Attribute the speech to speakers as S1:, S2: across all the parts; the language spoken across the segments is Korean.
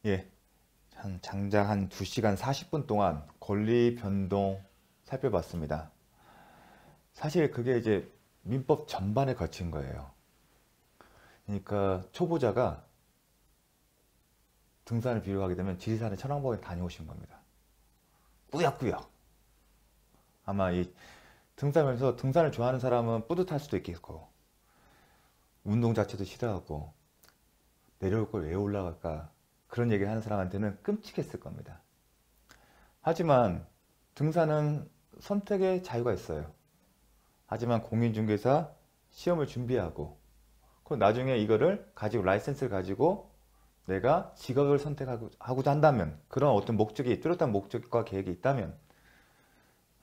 S1: 예, 장장 한 2시간 40분 동안 권리 변동 살펴봤습니다. 사실 그게 이제 민법 전반에 거친 거예요. 그러니까 초보자가 등산을 비교하게 되면 지리산에 천왕봉에 다녀오신 겁니다. 꾸역꾸역. 아마 이 등산하면서 등산을 좋아하는 사람은 뿌듯할 수도 있겠고, 운동 자체도 싫어하고, 내려올 걸 왜 올라갈까, 그런 얘기를 하는 사람한테는 끔찍했을 겁니다. 하지만 등산은 선택의 자유가 있어요. 하지만 공인중개사 시험을 준비하고, 그럼 나중에 이거를 가지고, 라이센스를 가지고 내가 직업을 선택하고자 한다면, 그런 어떤 목적이, 뚜렷한 목적과 계획이 있다면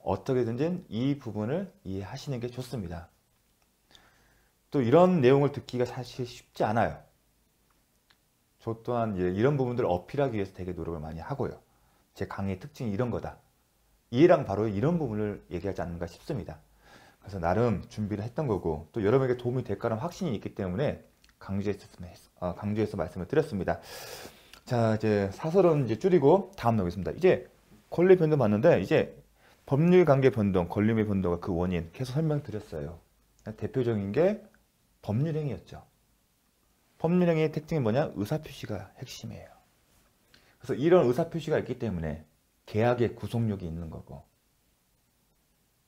S1: 어떻게든지 이 부분을 이해하시는 게 좋습니다. 또 이런 내용을 듣기가 사실 쉽지 않아요. 저 또한 이런 부분들을 어필하기 위해서 되게 노력을 많이 하고요. 제 강의의 특징이 이런 거다. 이해랑 바로 이런 부분을 얘기하지 않는가 싶습니다. 그래서 나름 준비를 했던 거고, 또 여러분에게 도움이 될 거라는 확신이 있기 때문에 강조해서 말씀을 드렸습니다. 자, 이제 사설은 이제 줄이고 다음 나오겠습니다. 이제 권리 변동 봤는데, 이제 법률 관계 변동, 권리의 변동과 그 원인 계속 설명드렸어요. 대표적인 게 법률행위였죠. 법률행위의 특징이 뭐냐? 의사표시가 핵심이에요. 그래서 이런 의사표시가 있기 때문에 계약의 구속력이 있는 거고,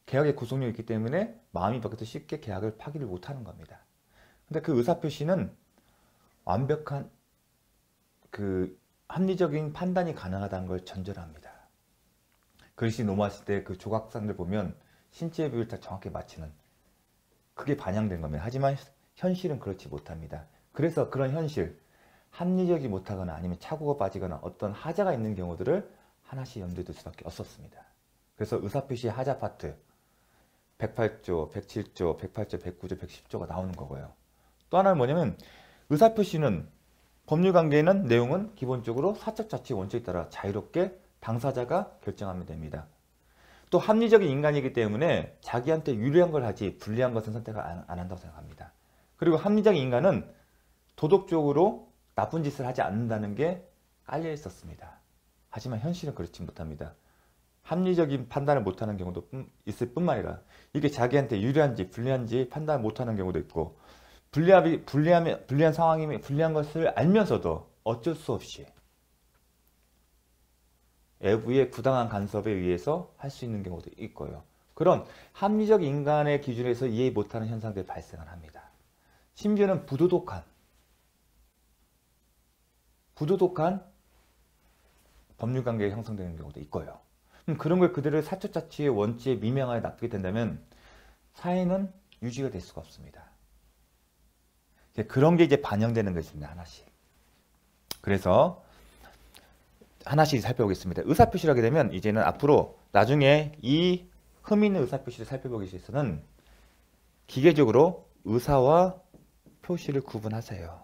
S1: 계약의 구속력이 있기 때문에 마음이 바뀌어도 쉽게 계약을 파기를 못하는 겁니다. 근데 그 의사표시는 완벽한 그 합리적인 판단이 가능하다는 걸 전제로 합니다. 글씨 노마했을 때 그 조각상들 보면 신체 비율을 다 정확히 맞추는, 그게 반영된 겁니다. 하지만 현실은 그렇지 못합니다. 그래서 그런 현실, 합리적이 못하거나 아니면 착오가 빠지거나 어떤 하자가 있는 경우들을 하나씩 염두에 둘 수밖에 없었습니다. 그래서 의사표시의 하자 파트 108조, 107조, 108조, 109조, 110조가 나오는 거고요. 또 하나는 뭐냐면, 의사표시는 법률관계에는 내용은 기본적으로 사적 자치 원칙에 따라 자유롭게 당사자가 결정하면 됩니다. 또 합리적인 인간이기 때문에 자기한테 유리한 걸 하지 불리한 것은 선택을 안 한다고 생각합니다. 그리고 합리적인 인간은 도덕적으로 나쁜 짓을 하지 않는다는 게 깔려 있었습니다. 하지만 현실은 그렇지 못합니다. 합리적인 판단을 못하는 경우도 있을 뿐만 아니라 이게 자기한테 유리한지 불리한지 판단을 못하는 경우도 있고, 불리한 상황이면 불리한 것을 알면서도 어쩔 수 없이 외부의 부당한 간섭에 의해서 할 수 있는 경우도 있고요. 그런 합리적 인간의 기준에서 이해 못하는 현상들이 발생을 합니다. 심지어는 부도덕한 법률관계가 형성되는 경우도 있고요. 그런 걸 그대로 사적자치의 원칙에 미명하에 납득이 된다면 사회는 유지가 될 수가 없습니다. 그런 게 이제 반영되는 것입니다. 하나씩. 그래서 하나씩 살펴보겠습니다. 의사표시를 하게 되면 이제는 앞으로 나중에 이 흠 있는 의사표시를 살펴보기 위해서는 기계적으로 의사와 표시를 구분하세요.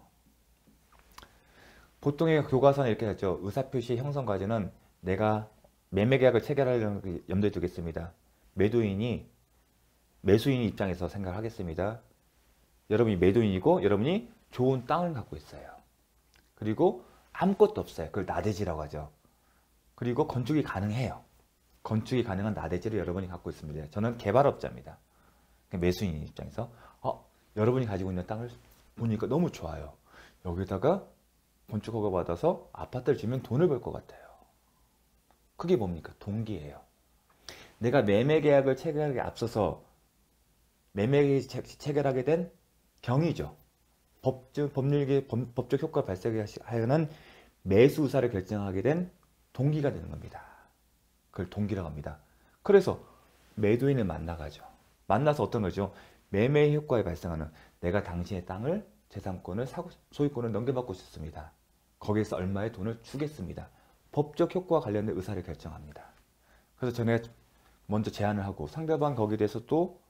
S1: 보통의 교과서는 이렇게 하죠. 의사표시 형성 과정은 내가 매매계약을 체결하려는 걸 염두에 두겠습니다. 매수인이 입장에서 생각을 하겠습니다. 여러분이 매도인이고 여러분이 좋은 땅을 갖고 있어요. 그리고 아무것도 없어요. 그걸 나대지라고 하죠. 그리고 건축이 가능해요. 건축이 가능한 나대지를 여러분이 갖고 있습니다. 저는 개발업자입니다. 매수인 입장에서 여러분이 가지고 있는 땅을 보니까 너무 좋아요. 여기다가 건축허가 받아서 아파트를 지으면 돈을 벌 것 같아요. 그게 뭡니까? 동기예요. 내가 매매계약을 체결하기 앞서서 매매계약 체결하게 된 경위죠. 법적 효과 발생하는 매수 의사를 결정하게 된 동기가 되는 겁니다. 그걸 동기라고 합니다. 그래서 매도인을 만나가죠. 만나서 어떤 거죠? 매매 효과에 발생하는, 내가 당신의 땅을, 재산권을, 소유권을 넘겨받고 싶습니다. 거기에서 얼마의 돈을 주겠습니다. 법적 효과와 관련된 의사를 결정합니다. 그래서 전에 먼저 제안을 하고 상대방 거기에 대해서 또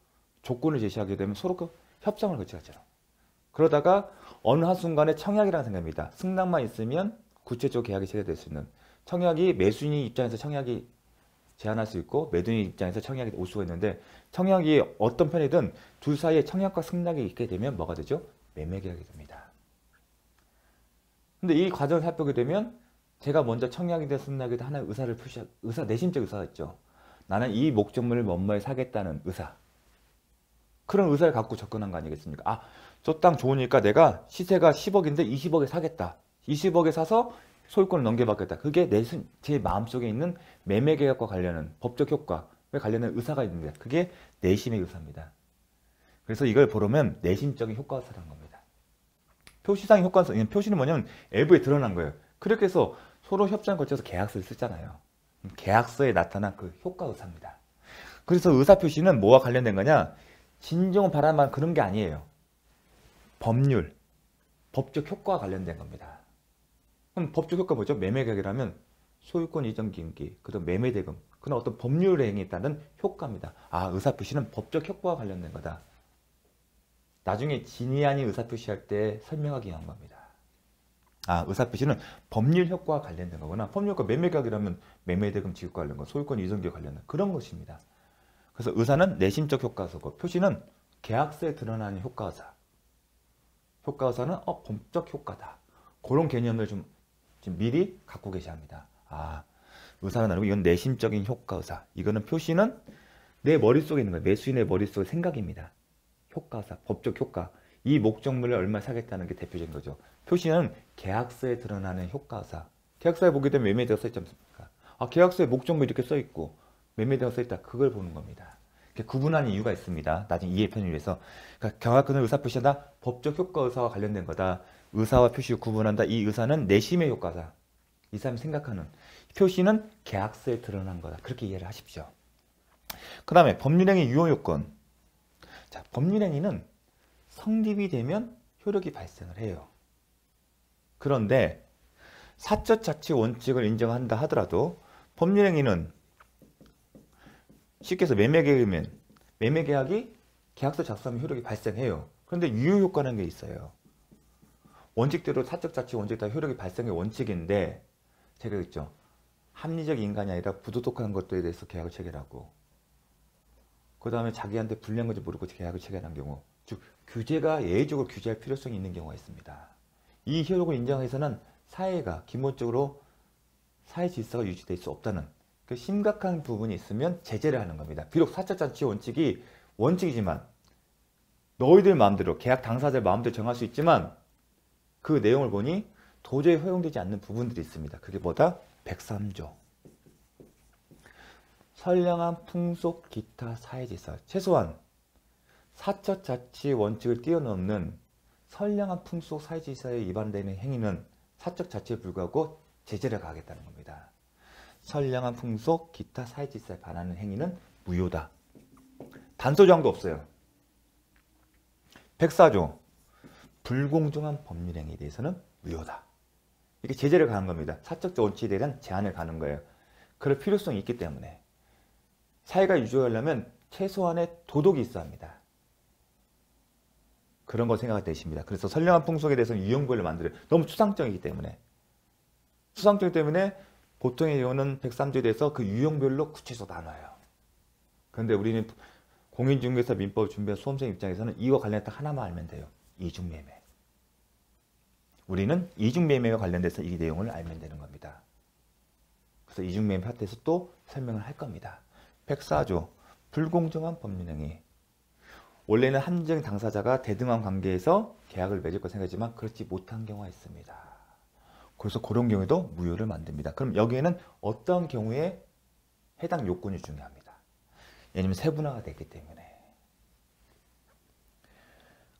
S1: 조건을 제시하게 되면 서로 그 협상을 거치죠. 그러다가 어느 한순간에 청약이라는 생각입니다. 승낙만 있으면 구체적 계약이 체결될 수 있는, 청약이 매수인 입장에서 청약이 제한할 수 있고 매도인 입장에서 청약이 올 수가 있는데, 청약이 어떤 편이든 둘 사이에 청약과 승낙이 있게 되면 뭐가 되죠? 매매계약이 됩니다. 근데 이 과정을 살펴보게 되면 제가 먼저 청약이든 승낙이든 하나의 의사를 내심적 의사가 있죠. 나는 이 목적물을 뭐뭐에 사겠다는 의사. 그런 의사를 갖고 접근한 거 아니겠습니까? 아, 저 땅 좋으니까 내가 시세가 10억인데 20억에 사겠다. 20억에 사서 소유권을 넘겨받겠다. 그게 제 마음속에 있는 매매계약과 관련한 법적 효과에 관련된 의사가 있는데 그게 내심의 의사입니다. 그래서 이걸 보려면 내심적인 효과사라는 겁니다. 표시상 효과사, 표시는 뭐냐면 외부에 드러난 거예요. 그렇게 해서 서로 협상을 거쳐서 계약서를 쓰잖아요. 계약서에 나타난 그 효과의사입니다. 그래서 의사표시는 뭐와 관련된 거냐? 진정 바람만 그런 게 아니에요. 법률, 법적 효과와 관련된 겁니다. 그럼 법적 효과 뭐죠? 매매계약이라면 소유권 이전 기기, 그다음 매매대금, 그런 어떤 법률 행위에 따른 효과입니다. 아, 의사표시는 법적 효과와 관련된 거다. 나중에 진위 아닌 의사표시할 때 설명하기 위한 겁니다. 아, 의사표시는 법률 효과와 관련된 거구나. 법률 효과 매매계약이라면 매매대금 지급과 관련된 거, 소유권 이전 기기와 관련된 그런 것입니다. 그래서 의사는 내심적 효과서고 표시는 계약서에 드러나는 효과사. 효과사는 법적 효과다. 그런 개념을 좀 미리 갖고 계셔야 합니다. 아, 의사는 아니고 이건 내심적인 효과사. 이거는 표시는 내 머릿속에 있는 거예요. 매수인의 머릿속의 생각입니다. 효과사, 법적 효과. 이 목적물을 얼마 사겠다는 게 대표적인 거죠. 표시는 계약서에 드러나는 효과사. 계약서에 보게 되면 매매대가 써있지 않습니까? 아, 계약서에 목적물 이렇게 써있고 매매대가 써있다. 그걸 보는 겁니다. 구분하는 이유가 있습니다. 나중에 이해 편의를 위해서. 그러니까 경합권은 의사표시다. 법적 효과 의사와 관련된 거다. 의사와 표시를 구분한다. 이 의사는 내심의 효과다. 이 사람이 생각하는. 표시는 계약서에 드러난 거다. 그렇게 이해를 하십시오. 그 다음에 법률행위 유효요건. 자, 법률행위는 성립이 되면 효력이 발생을 해요. 그런데 사적 자치 원칙을 인정한다 하더라도 법률행위는 쉽게 해서 매매계약이면 매매계약이 계약서 작성하면 효력이 발생해요. 그런데 유효효과라는 게 있어요. 원칙대로 사적 자치 원칙에 따라 효력이 발생의 원칙인데 제가 그랬죠. 합리적 인간이 아니라 부도덕한 것들에 대해서 계약을 체결하고 그 다음에 자기한테 불리한 건지 모르고 계약을 체결한 경우 즉 규제가 예외적으로 규제할 필요성이 있는 경우가 있습니다. 이 효력을 인정해서는 사회가 기본적으로 사회 질서가 유지될 수 없다는 그 심각한 부분이 있으면 제재를 하는 겁니다. 비록 사적 자치 원칙이 원칙이지만 너희들 마음대로 계약 당사자 마음대로 정할 수 있지만 그 내용을 보니 도저히 허용되지 않는 부분들이 있습니다. 그게 뭐다? 103조. 선량한 풍속 기타 사회질서. 최소한 사적 자치 원칙을 뛰어넘는 선량한 풍속 사회질서에 위반되는 행위는 사적 자치에 불구하고 제재를 가하겠다는 겁니다. 선량한 풍속 기타 사회질서에 반하는 행위는 무효다. 단서조항도 없어요. 104조. 불공정한 법률행위에 대해서는 무효다. 이게 제재를 가한 겁니다. 사적 원칙에 대한 제한을 가는 거예요. 그럴 필요성이 있기 때문에. 사회가 유지하려면 최소한의 도덕이 있어야 합니다. 그런 거 생각할 때십니다. 그래서 선량한 풍속에 대해서는 유형별로 만들어요. 너무 추상적이기 때문에. 추상적이기 때문에 보통의 경우는 103조에 대해서 그 유형별로 구체적으로 나눠요. 그런데 우리는 공인중개사 민법을 준비한 수험생 입장에서는 이와 관련해 딱 하나만 알면 돼요. 이중매매. 우리는 이중매매와 관련돼서 이 내용을 알면 되는 겁니다. 그래서 이중매매 파트에서 또 설명을 할 겁니다. 104조. 불공정한 법률행위. 원래는 한정 당사자가 대등한 관계에서 계약을 맺을 거 생각하지만 그렇지 못한 경우가 있습니다. 그래서 그런 경우에도 무효를 만듭니다. 그럼 여기에는 어떤 경우에 해당 요건이 중요합니다. 왜냐하면 세분화가 됐기 때문에.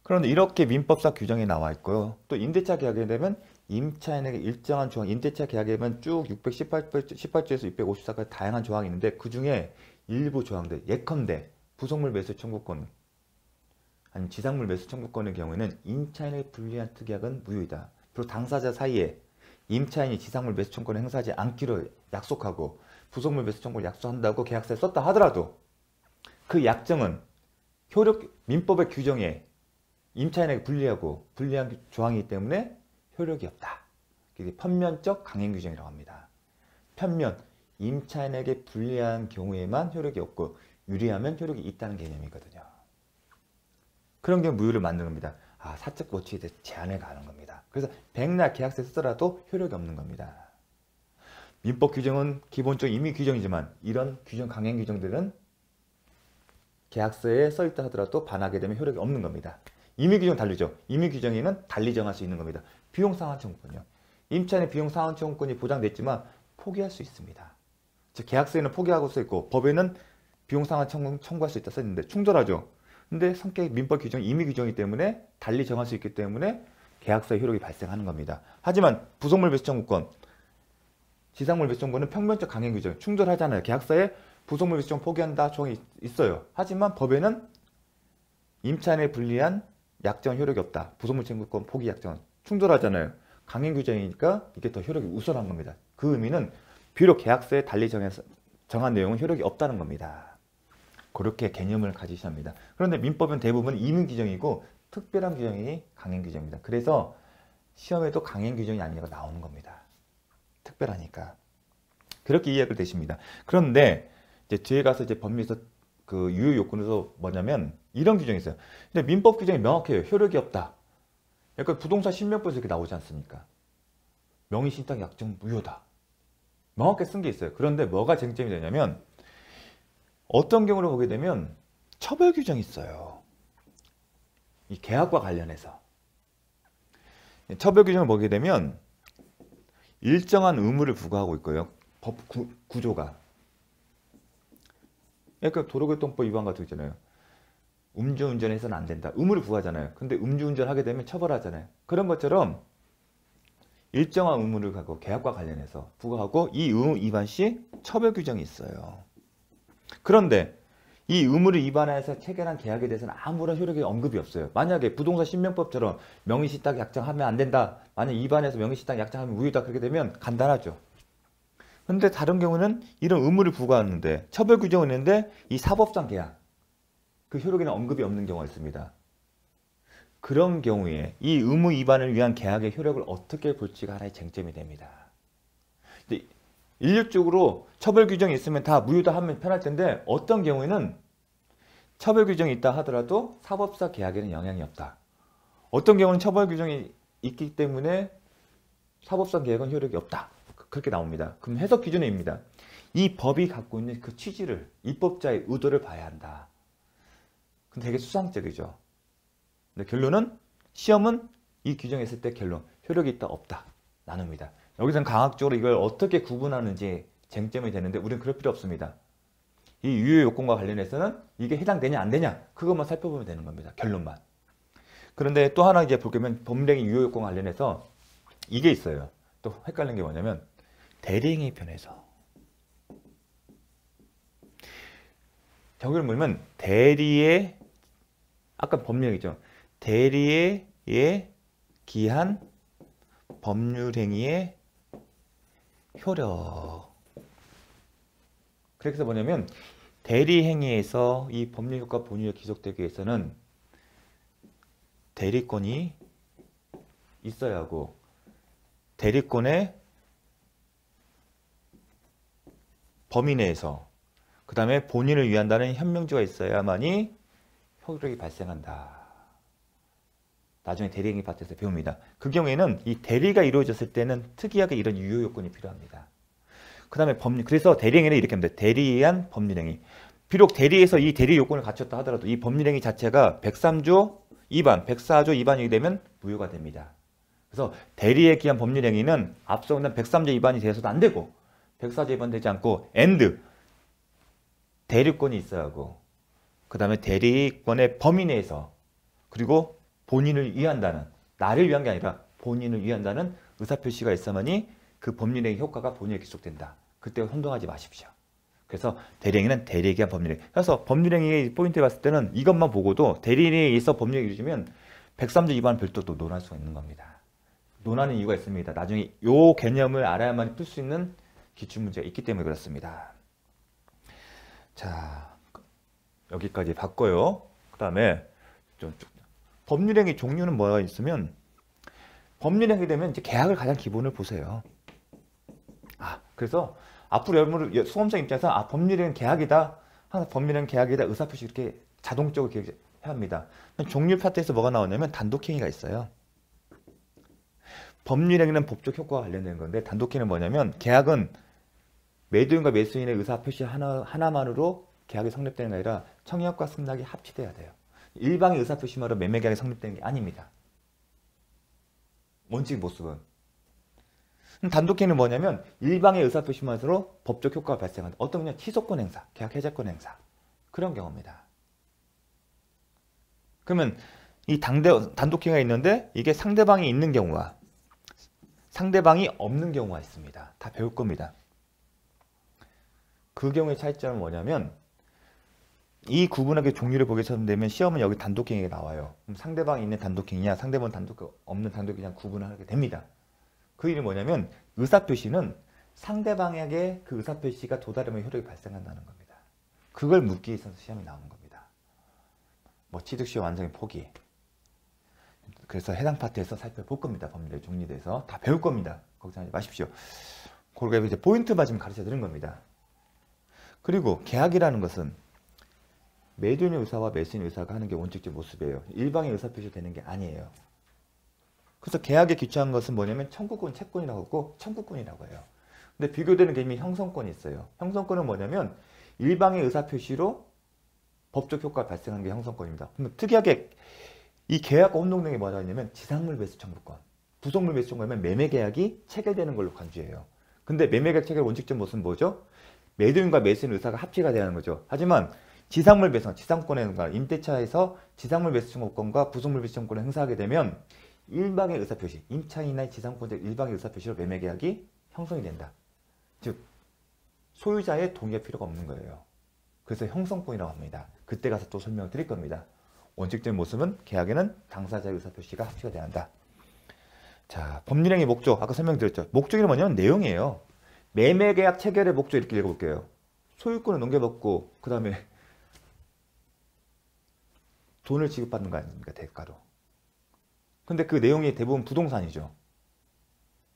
S1: 그런데 이렇게 민법상 규정이 나와 있고요. 또 임대차 계약에 되면 임차인에게 일정한 조항, 임대차 계약에 되면 쭉 618조에서 654까지 다양한 조항이 있는데 그 중에 일부 조항들, 예컨대 부속물 매수 청구권, 아니면 지상물 매수 청구권의 경우에는 임차인에게 불리한 특약은 무효이다. 그리고 당사자 사이에 임차인이 지상물 매수 청구권을 행사하지 않기로 약속하고 부속물 매수 청구를 약속한다고 계약서에 썼다 하더라도 그 약정은 민법의 규정에 임차인에게 불리한 조항이기 때문에 효력이 없다. 이게 편면적 강행 규정이라고 합니다. 편면, 임차인에게 불리한 경우에만 효력이 없고 유리하면 효력이 있다는 개념이거든요. 그런 경우 무효를 만드는 겁니다. 아, 사적 원칙에 대해 제한을 가하는 겁니다. 그래서 백날 계약서에 쓰더라도 효력이 없는 겁니다. 민법 규정은 기본적 임의 규정이지만 이런 규정 강행 규정들은 계약서에 써있다 하더라도 반하게 되면 효력이 없는 겁니다. 임의 규정 다르죠. 임의 규정에는 달리 정할 수 있는 겁니다. 비용 상환 청구권요. 임차인의 비용 상환 청구권이 보장됐지만 포기할 수 있습니다. 즉 계약서에는 포기하고 써 있고 법에는 비용 상환 청구할 수 있다 써 있는데 충돌하죠. 근데 성격이 민법 규정, 임의 규정이기 때문에 달리 정할 수 있기 때문에 계약서의 효력이 발생하는 겁니다. 하지만 부속물 배수 청구권, 지상물 배수 청구권은 평면적 강행 규정 충돌하잖아요. 계약서에 부속물 배수 청구 포기한다 조항이 있어요. 하지만 법에는 임차인에 불리한 약정 효력이 없다. 부속물 청구권 포기 약정은 충돌하잖아요. 강행 규정이니까 이게 더 효력이 우선한 겁니다. 그 의미는 비록 계약서에 달리 정한 내용은 효력이 없다는 겁니다. 그렇게 개념을 가지셔야 합니다. 그런데 민법은 대부분 임의 규정이고 특별한 규정이 강행 규정입니다. 그래서 시험에도 강행 규정이 아니라고 나오는 겁니다. 특별하니까. 그렇게 이해가 되십니다. 그런데 이제 뒤에 가서 이제 법리에서 그 유효 요건에서 뭐냐면 이런 규정이 있어요. 근데 민법 규정이 명확해요. 효력이 없다. 약간 부동산 신명법에서 이렇게 나오지 않습니까? 명의신탁 약정 무효다. 명확하게 쓴 게 있어요. 그런데 뭐가 쟁점이 되냐면 어떤 경우를 보게 되면 처벌 규정이 있어요. 이 계약과 관련해서. 처벌 규정을 보게 되면 일정한 의무를 부과하고 있고요. 법 구조가. 그러니까 도로교통법 위반 같은 거 있잖아요. 음주운전해서는 안 된다. 의무를 부과하잖아요. 근데 음주운전 하게 되면 처벌하잖아요. 그런 것처럼 일정한 의무를 갖고 계약과 관련해서 부과하고 이 의무 위반 시 처벌 규정이 있어요. 그런데 이 의무를 위반해서 체결한 계약에 대해서는 아무런 효력의 언급이 없어요. 만약에 부동산 신명법처럼 명의신탁 약정하면 안 된다. 만약 위반해서 명의신탁 약정하면 무효다. 그렇게 되면 간단하죠. 근데 다른 경우는 이런 의무를 부과하는데 처벌 규정은 있는데 이 사법상 계약 그 효력에는 언급이 없는 경우가 있습니다. 그런 경우에 이 의무 위반을 위한 계약의 효력을 어떻게 볼지가 하나의 쟁점이 됩니다. 근데 일률적으로 처벌 규정이 있으면 다 무효다 하면 편할 텐데 어떤 경우에는 처벌 규정이 있다 하더라도 사법사 계약에는 영향이 없다. 어떤 경우는 처벌 규정이 있기 때문에 사법상 계약은 효력이 없다. 그렇게 나옵니다. 그럼 해석 기준입니다. 이 법이 갖고 있는 그 취지를 입법자의 의도를 봐야 한다. 근데 되게 수상적이죠. 근데 결론은 시험은 이 규정에 있을 때 결론 효력이 있다 없다 나눕니다. 여기서는 강학적으로 이걸 어떻게 구분하는지 쟁점이 되는데 우리는 그럴 필요 없습니다. 이 유효 요건과 관련해서는 이게 해당되냐 안 되냐 그것만 살펴보면 되는 겁니다. 결론만. 그런데 또 하나 이제 보면 법령의 유효 요건 관련해서 이게 있어요. 또 헷갈리는 게 뭐냐면 대리행위 편에서 저기를 보면 대리의 아까 법령이죠. 대리에 기한 법률행위의 효력. 그래서 뭐냐면 대리행위에서 이 법률효과 본유에 기속되기 위해서는 대리권이 있어야 하고 대리권의 범위 내에서 그 다음에 본인을 위한다는 현명지가 있어야만이 효력이 발생한다. 나중에 대리행위 파트에서 배웁니다. 그 경우에는 이 대리가 이루어졌을 때는 특이하게 이런 유효 요건이 필요합니다. 그 다음에 법률, 그래서 대리행위는 이렇게 합니다. 대리에 의한 법률행위. 비록 대리에서 이 대리 요건을 갖췄다 하더라도 이 법률행위 자체가 103조 위반, 104조 위반이 되면 무효가 됩니다. 그래서 대리에 기한 법률행위는 앞서 있는 103조 위반이 되어서도 안 되고 104조 위반되지 않고 and 대리권이 있어야 하고 그 다음에 대리권의 범위 내에서 그리고 본인을 위한다는 나를 위한 게 아니라 본인을 위한다는 의사표시가 있어야만이 그 법률행위 효과가 본인에 기속된다. 그때 혼동하지 마십시오. 그래서 대리행위는 대리에 기한 법률행위. 그래서 법률행위의 포인트에 봤을 때는 이것만 보고도 대리행위에 의해서 법률행위 이루어지면 103조 위반 별도 또 논할 수가 있는 겁니다. 논하는 이유가 있습니다. 나중에 이 개념을 알아야만 풀 수 있는 기출문제가 있기 때문에 그렇습니다. 자, 여기까지 봤고요. 그 다음에 법률행위 종류는 뭐가 있으면 법률행위 되면 이제 계약을 가장 기본을 보세요. 그래서 앞으로 여러분 수험생 입장에서 법률행위 계약이다. 항상 법률행위 계약이다. 의사표시 이렇게 자동적으로 기억해야 합니다. 종류 파트에서 뭐가 나오냐면 단독행위가 있어요. 법률행위는 법적 효과와 관련된 건데 단독행위는 뭐냐면 계약은 매도인과 매수인의 의사표시 하나만으로 계약이 성립되는 게 아니라 청약과 승낙이 합치돼야 돼요. 일방의 의사표시만으로 매매계약이 성립되는 게 아닙니다. 원칙 모습은. 단독행위는 뭐냐면 일방의 의사표시만으로 법적 효과가 발생한다. 어떤 그냥 취소권 행사, 계약 해제권 행사. 그런 경우입니다. 그러면 이 단독행위가 있는데 이게 상대방이 있는 경우와 상대방이 없는 경우가 있습니다. 다 배울 겁니다. 그 경우의 차이점은 뭐냐면 이 구분하기 종류를 보게 되면 시험은 여기 단독행위가 나와요. 그럼 상대방이 있는 단독행위냐 상대방 없는 단독행위냐 구분을 하게 됩니다. 그 일이 뭐냐면 의사표시는 상대방에게 그 의사표시가 도달하면 효력이 발생한다는 겁니다. 그걸 묻기 위해서 시험이 나오는 겁니다. 뭐 취득시효 완전히 포기. 그래서 해당 파트에서 살펴볼 겁니다. 법률의 종류에 대해서 다 배울 겁니다. 걱정하지 마십시오. 그렇게 이제 포인트만 지금 가르쳐 드린 겁니다. 그리고 계약이라는 것은 매도인의 의사와 매수인의 의사가 하는 게 원칙적 모습이에요. 일방의 의사표시 되는 게 아니에요. 그래서 계약에 기초한 것은 뭐냐면 청구권, 채권이라고 하고 청구권이라고 해요. 근데 비교되는 개념이 형성권이 있어요. 형성권은 뭐냐면 일방의 의사표시로 법적 효과가 발생하는 게 형성권입니다. 근데 특이하게 이 계약과 혼동된 게 뭐가 있냐면 지상물 매수 청구권, 부속물 매수 청구하면 매매계약이 체결되는 걸로 간주해요. 근데 매매계약 체결 원칙적 모습은 뭐죠? 매도인과 매수인 의사가 합치가 되는 거죠. 하지만 지상물 배상, 지상권의 임대차에서 지상물 매수 청구권과 부속물 매수 청구권을 행사하게 되면 일방의 의사표시, 임차인의 지상권적 일방의 의사표시로 매매계약이 형성이 된다. 즉 소유자의 동의할 필요가 없는 거예요. 그래서 형성권이라고 합니다. 그때 가서 또 설명을 드릴 겁니다. 원칙적인 모습은 계약에는 당사자의 의사표시가 합치가 돼야 한다. 자, 법률행위 목적, 아까 설명드렸죠. 목적이 뭐냐면 내용이에요. 매매계약 체결의 목적 이렇게 읽어볼게요. 소유권을 넘겨받고 그 다음에 돈을 지급받는 거 아닙니까? 대가로. 근데 그 내용이 대부분 부동산이죠.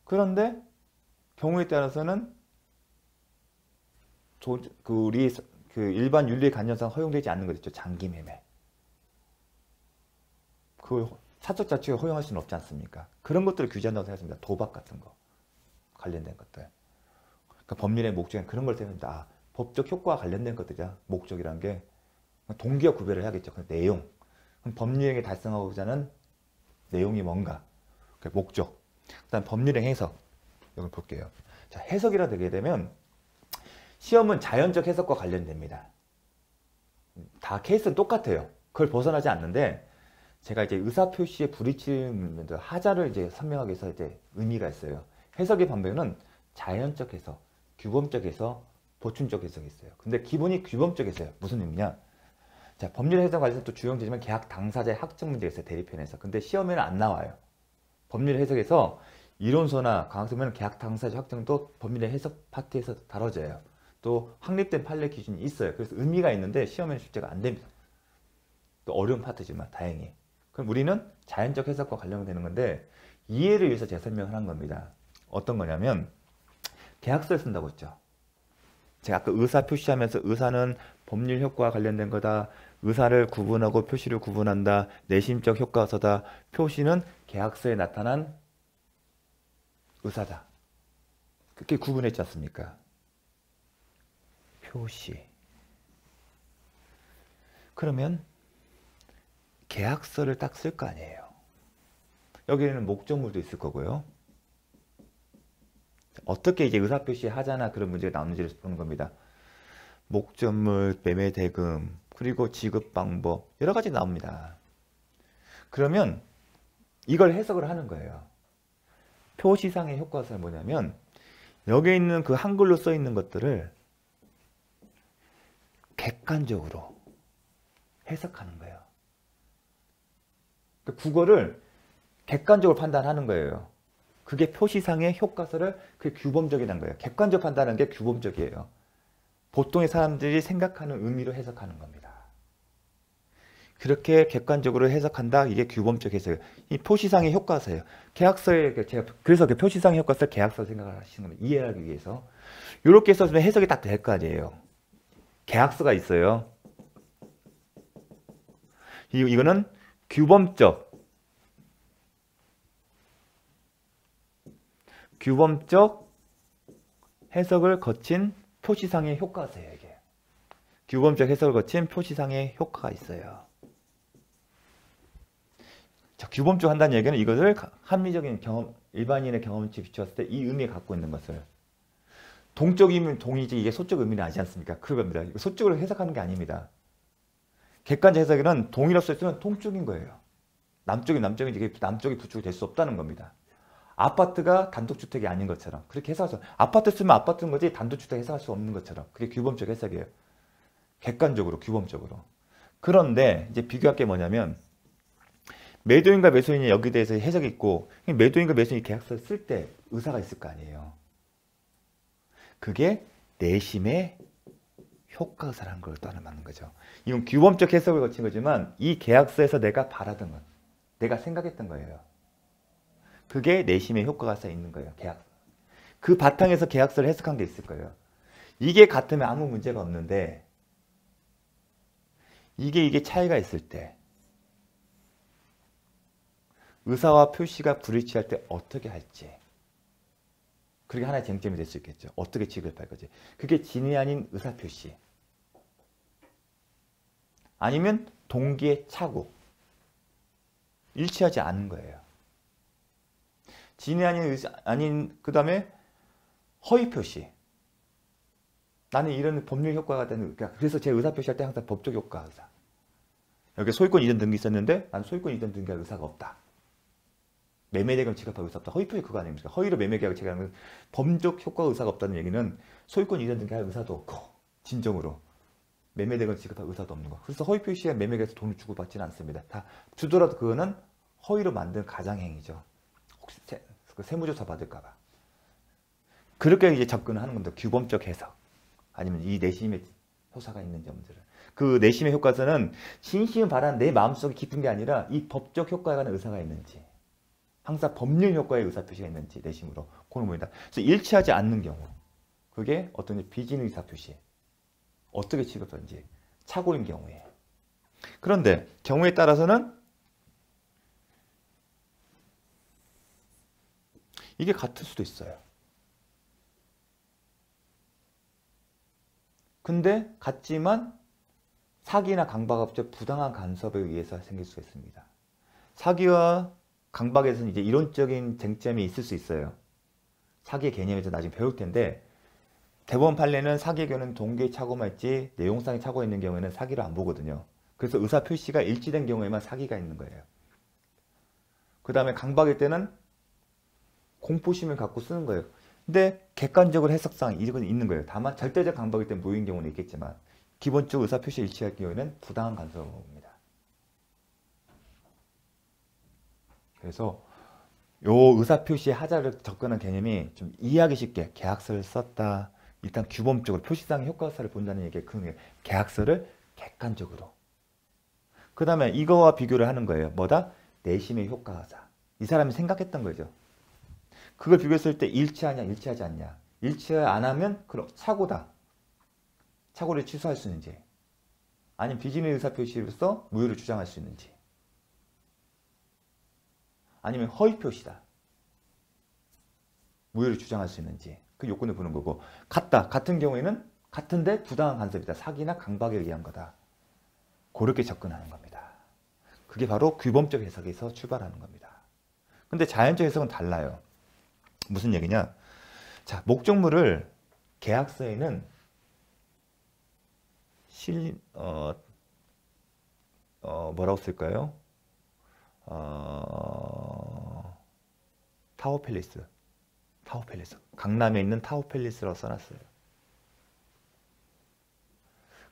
S1: 그런데 경우에 따라서는 우리 일반 윤리 관념상 허용되지 않는 것 있죠. 장기 매매. 그 사적 자체가 허용할 수는 없지 않습니까? 그런 것들을 규제한다고 생각합니다. 도박 같은 거 관련된 것들. 그러니까 법률의 목적은 그런 걸 생각합니다. 아, 법적 효과와 관련된 것들이야. 목적이란 게 동기와 구별을 해야겠죠. 그 내용. 그럼 법률행위 달성하고자 하는 내용이 뭔가? 그 목적. 그다음 법률행 해석. 이걸 볼게요. 자, 해석이라 되게 되면 시험은 자연적 해석과 관련됩니다. 다 케이스는 똑같아요. 그걸 벗어나지 않는데 제가 이제 의사표시의 불이침 하자를 이제 설명하기 위해서 이제 의미가 있어요. 해석의 반면은 자연적 해석, 규범적 해석, 보충적 해석이 있어요. 근데 기본이 규범적 해석이에요. 무슨 의미냐? 자, 법률 해석 관련해서 또 주요되지만 계약 당사자의 학적 문제가 있어요. 대리편에서. 근데 시험에는 안 나와요. 법률 해석에서 이론서나 강학서면 계약 당사자 확정도 법률의 해석 파트에서 다뤄져요. 또 확립된 판례 기준이 있어요. 그래서 의미가 있는데 시험에는 출제가 안 됩니다. 또 어려운 파트지만 다행히. 그럼 우리는 자연적 해석과 관련되는 건데 이해를 위해서 제가 설명을 한 겁니다. 어떤 거냐면 계약서를 쓴다고 했죠. 제가 아까 의사 표시하면서 의사는 법률 효과와 관련된 거다. 의사를 구분하고 표시를 구분한다. 내심적 효과서다. 표시는 계약서에 나타난 의사다. 그렇게 구분했지 않습니까? 표시. 그러면 계약서를 딱 쓸 거 아니에요. 여기에는 목적물도 있을 거고요. 어떻게 이제 의사표시 하자나 그런 문제가 나오는지를 보는 겁니다. 목적물, 매매 대금, 그리고 지급 방법 여러 가지 나옵니다. 그러면 이걸 해석을 하는 거예요. 표시상의 효과는 뭐냐면 여기 있는 그 한글로 써 있는 것들을 객관적으로 해석하는 거예요. 국어를 객관적으로 판단하는 거예요. 그게 표시상의 효과서를 그게 규범적이라는 거예요. 객관적 판단하는 게 규범적이에요. 보통의 사람들이 생각하는 의미로 해석하는 겁니다. 그렇게 객관적으로 해석한다. 이게 규범적 해석이에요. 이 표시상의 효과서예요. 계약서에 제가 그래서 그 표시상의 효과서 계약서 생각을 하시는 겁니다. 이해하기 위해서. 이렇게 써주면 해석이 딱 될 거 아니에요. 계약서가 있어요. 이거는 규범적 해석을 거친 표시상의 효과세요, 이게. 규범적 해석을 거친 표시상의 효과가 있어요. 자, 규범적 한다는 얘기는 이것을 합리적인 경험, 일반인의 경험치 비추었을 때 이 의미를 갖고 있는 것을. 동적이면 동이지 이게 소적 의미는 아니지 않습니까? 그겁니다. 소적으로 해석하는 게 아닙니다. 객관적 해석에는 동이라고 써있으면 동쪽인 거예요. 남쪽이 남쪽인지 남쪽이 북쪽이 될 수 없다는 겁니다. 아파트가 단독주택이 아닌 것처럼 그렇게 해석할 수 아파트 쓰면 아파트인 거지 단독주택 해석할 수 없는 것처럼 그게 규범적 해석이에요. 객관적으로 규범적으로. 그런데 이제 비교할 게 뭐냐면 매도인과 매수인이 여기에 대해서 해석이 있고 매도인과 매수인이 계약서를 쓸 때 의사가 있을 거 아니에요. 그게 내심의 효과사라는 걸 떠나맞는 거죠. 이건 규범적 해석을 거친 거지만 이 계약서에서 내가 바라던 것, 내가 생각했던 거예요. 그게 내심의 효과가 있는 거예요. 계약. 그 바탕에서 계약서를 해석한 게 있을 거예요. 이게 같으면 아무 문제가 없는데 이게 차이가 있을 때 의사와 표시가 불일치할 때 어떻게 할지 그게 하나의 쟁점이 될 수 있겠죠. 어떻게 취급할 거지. 그게 진이 아닌 의사표시 아니면 동기의 착오 일치하지 않는 거예요. 진이 아닌 그 다음에 허위표시 나는 이런 법률 효과가 되는 그래서 제 의사표시할 때 항상 법적 효과 의사 여기 소유권 이전 등기 있었는데 나는 소유권 이전 등기할 의사가 없다. 매매대금 지급할 의사 없다. 허위표시 그거 아닙니까? 허위로 매매계약을 체결하는 법적 효과 의사가 없다는 얘기는 소유권 이전 등기할 의사도 없고 진정으로 매매대금 지급할 의사도 없는 거. 그래서 허위표시에 매매계약에서 돈을 주고 받지는 않습니다. 다 주더라도 그거는 허위로 만든 가장행위죠. 혹시 세무조사 받을까 봐. 그렇게 이제 접근을 하는 겁니다. 규범적 해석. 아니면 이 내심의 효사가 있는 점들을. 그 내심의 효과서는 진심을 바라는 내 마음속에 깊은 게 아니라 이 법적 효과에 관한 의사가 있는지 항상 법률 효과의 의사표시가 있는지 내심으로 그런 겁니다. 그래서 일치하지 않는 경우 그게 어떤 비진 의사표시 어떻게 취급하는지 착오인 경우에 그런데 경우에 따라서는 이게 같을 수도 있어요. 근데 같지만 사기나 강박업적 부당한 간섭에 의해서 생길 수가 있습니다. 사기와 강박에서는 이제 이론적인 쟁점이 있을 수 있어요. 사기의 개념에서 나중에 배울 텐데 대법원 판례는 사기의 경우는 동기의 착오만 있지 내용상의 착오가 있는 경우에는 사기를 안 보거든요. 그래서 의사표시가 일치된 경우에만 사기가 있는 거예요. 그 다음에 강박일 때는 공포심을 갖고 쓰는 거예요. 근데 객관적으로 해석상 이건 있는 거예요. 다만 절대적 강박일 때 무효인 경우는 있겠지만 기본적으로 의사표시 일치할 경우에는 부당한 간섭을 봅니다. 그래서 요 의사표시의 하자를 접근한 개념이 좀 이해하기 쉽게 계약서를 썼다. 일단 규범적으로 표시상의 효과사를 본다는 얘기에 그 계약서를 객관적으로. 그 다음에 이거와 비교를 하는 거예요. 뭐다? 내심의 효과사. 이 사람이 생각했던 거죠. 그걸 비교했을 때 일치하냐 일치하지 않냐. 일치 안 하면 그럼 착오다. 착오를 취소할 수 있는지 아니면 비진의 의사표시로서 무효를 주장할 수 있는지 아니면 허위표시다. 무효를 주장할 수 있는지 그 요건을 보는 거고 같다. 같은 경우에는 같은데 부당한 간섭이다. 사기나 강박에 의한 거다. 그렇게 접근하는 겁니다. 그게 바로 규범적 해석에서 출발하는 겁니다. 근데 자연적 해석은 달라요. 무슨 얘기냐? 자, 목적물을 계약서에는 뭐라고 쓸까요? 타워팰리스. 강남에 있는 타워팰리스라고 써놨어요.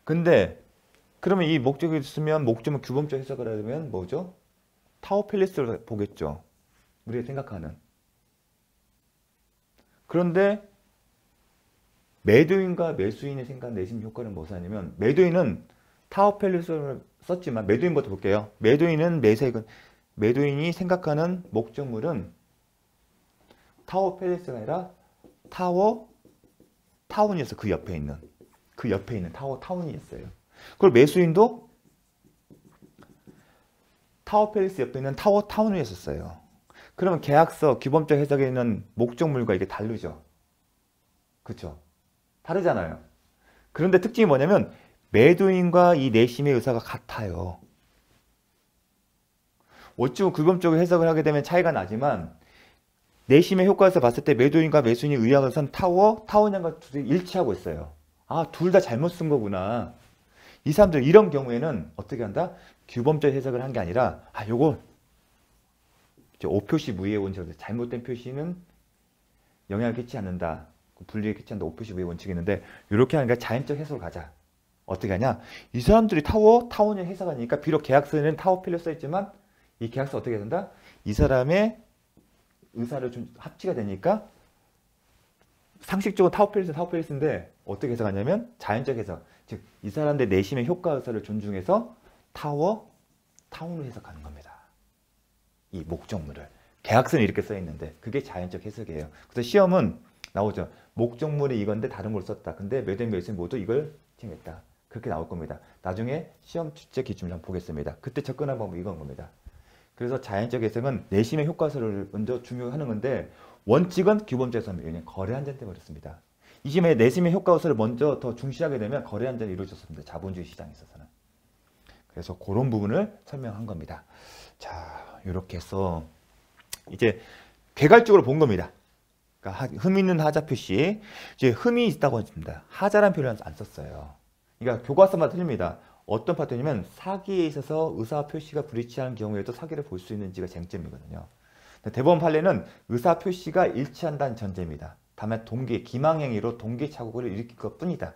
S1: 근데 그러면 이 목적이 있으면 목적은 규범적 해석을 하려면 뭐죠? 타워팰리스를 보겠죠. 우리가 생각하는. 그런데 매도인과 매수인의 생각 내심 효과는 무엇이냐면 매도인은 타워팰리스를 썼지만 매도인부터 볼게요. 매도인이 생각하는 목적물은 타워팰리스가 아니라 타운이었어. 그 옆에 있는 타운이었어요. 그리고 매수인도 타워팰리스 옆에 있는 타운이었어요. 그러면 계약서 규범적 해석에 있는 목적물과 이게 다르죠. 그렇죠? 다르잖아요. 그런데 특징이 뭐냐면 매도인과 이 내심의 의사가 같아요. 어찌고 규범적으로 해석을 하게 되면 차이가 나지만 내심의 효과에서 봤을 때 매도인과 매수인이 의학을 선 타원형과 둘이 일치하고 있어요. 아, 둘 다 잘못 쓴 거구나. 이 사람들 이런 경우에는 어떻게 한다? 규범적 해석을 한 게 아니라 요거 오표시 무의의 원칙, 잘못된 표시는 영향을 끼치지 않는다. 불리에 끼치지 않는다. 오표시 무의의 원칙이 있는데 이렇게 하니까 자연적 해석을 가자. 어떻게 하냐? 이 사람들이 타원형 해석하니까 비록 계약서에는 타워필로 써있지만 이 계약서 어떻게 된다? 이 사람의 의사를 좀 합치가 되니까 상식적으로 타워필리스인데 어떻게 해석하냐면 자연적 해석. 즉 이 사람들 내심의 효과 의사를 존중해서 타운으로 해석하는 겁니다. 이 목적물을. 계약서는 이렇게 써 있는데 그게 자연적 해석이에요. 그래서 시험은 나오죠. 목적물이 이건데 다른 걸 썼다. 근데 매도인 매수인 모두 이걸 팀했다. 그렇게 나올 겁니다. 나중에 시험 출제 기준을 한번 보겠습니다. 그때 접근한 방법이 이건 겁니다. 그래서 자연적 해석은 내심의 효과서를 먼저 중요하는 건데 원칙은 규범적에서는 왜냐하면 거래 한전 때문에 그렇습니다. 이 시험에 내심의 효과서를 먼저 더 중시하게 되면 거래 한전이 이루어졌습니다. 자본주의 시장에 있어서는. 그래서 그런 부분을 설명한 겁니다. 자, 이렇게 해서 이제 개괄적으로 본 겁니다. 그러니까 흠 있는 하자 표시. 이제 흠이 있다고 했습니다. 하자란 표현을 안 썼어요. 그러니까 교과서마다 틀립니다. 어떤 파트냐면 사기에 있어서 의사 표시가 불일치하는 경우에도 사기를 볼 수 있는지가 쟁점이거든요. 대법원 판례는 의사 표시가 일치한다는 전제입니다. 다만 기망행위로 동기차고를 일으킬 것 뿐이다.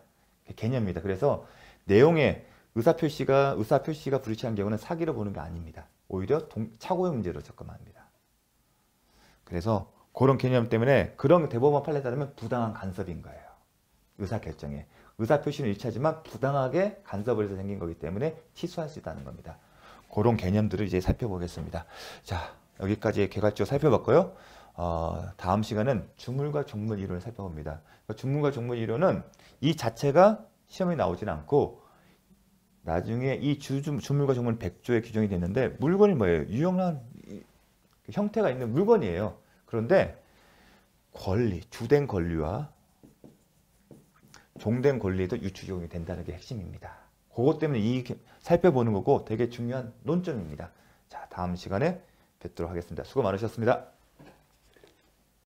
S1: 개념입니다. 그래서 내용에 의사 표시가 불일치한 경우는 사기를 보는 게 아닙니다. 오히려 착오의 문제로 접근합니다. 그래서 그런 개념 때문에 그런 대법원 판례에 따르면 부당한 간섭인 거예요. 의사 결정에. 의사 표시는 일치하지만 부당하게 간섭을 해서 생긴 거기 때문에 취소할 수 있다는 겁니다. 그런 개념들을 이제 살펴보겠습니다. 자, 여기까지 개괄적으로 살펴봤고요. 다음 시간은 주물과 종물 이론을 살펴봅니다. 주물과 종물 이론은 이 자체가 시험에 나오지는 않고 나중에 이 주물과 종물은 100조에 규정이 됐는데 물건이 뭐예요? 유용한 형태가 있는 물건이에요. 그런데 주된 권리와 종된 권리도 유추 적용이 된다는 게 핵심입니다. 그것 때문에 살펴보는 거고 되게 중요한 논점입니다. 자, 다음 시간에 뵙도록 하겠습니다. 수고 많으셨습니다.